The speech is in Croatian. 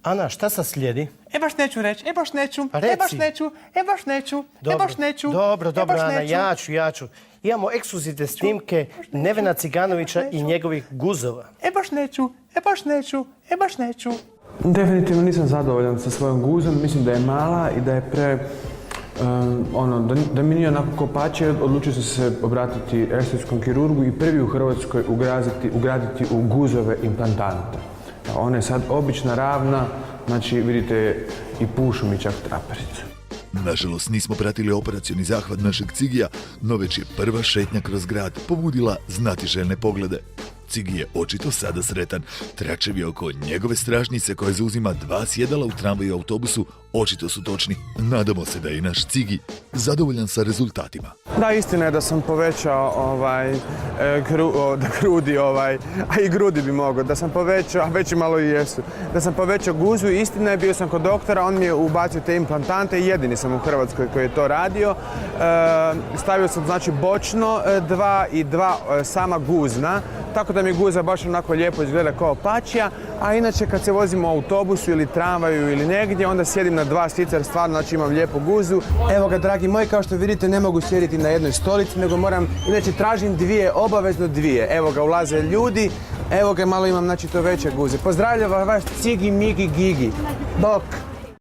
Ana, šta sad slijedi? Baš neću reći, baš neću, Reci. baš neću, baš neću, baš neću. Dobro, baš Ana, neću. ja ću. Imamo ekskluzivne snimke Nevena Ciganovića i njegovih guzova. Baš neću, baš neću, baš neću. Definitivno nisam zadovoljan sa svojom guzom, mislim da je mala i da je da mi nije onako ko pače, odlučio sam se obratiti estetskom kirurgu i prvi u Hrvatskoj ugraditi u guzove implantante. Ona je sad obična, ravna, znači vidite i pušu mi čak trapericu. Nažalost, nismo pratili operacioni zahvat našeg Cigija, no već je prva šetnja kroz grad pobudila znatiželjne poglede. Cigi je očito sada sretan. Tračevi oko njegove stražnjice koja zauzima 2 sjedala u tramvaju i autobusu očito su točni. Nadamo se da je i naš Cigi zadovoljan sa rezultatima. Da, istina je da sam povećao grudi, a i grudi bi mogao, da sam povećao, a već i malo i jesu, da sam povećao guzu. Istina je, bio sam kod doktora, on mi je ubacio te implantante i jedini sam u Hrvatskoj koji je to radio. Stavio sam znači bočno 2 i 2 sama guzna, tako da mi guza baš onako lijepo izgleda kao pačija, a inače kad se vozim u autobusu ili tramvaju ili negdje, onda sjedim na 2 sica jer stvarno znači imam lijepu guzu. Evo ga, dragi moji, kao što vidite ne mogu sjediti na jednoj stolici, nego moram, inače tražim 2, obavezno 2. Evo ga, ulaze ljudi, evo ga, malo imam znači to veće guze. Pozdravljam vas, Cigi, Migi, Gigi. Bok!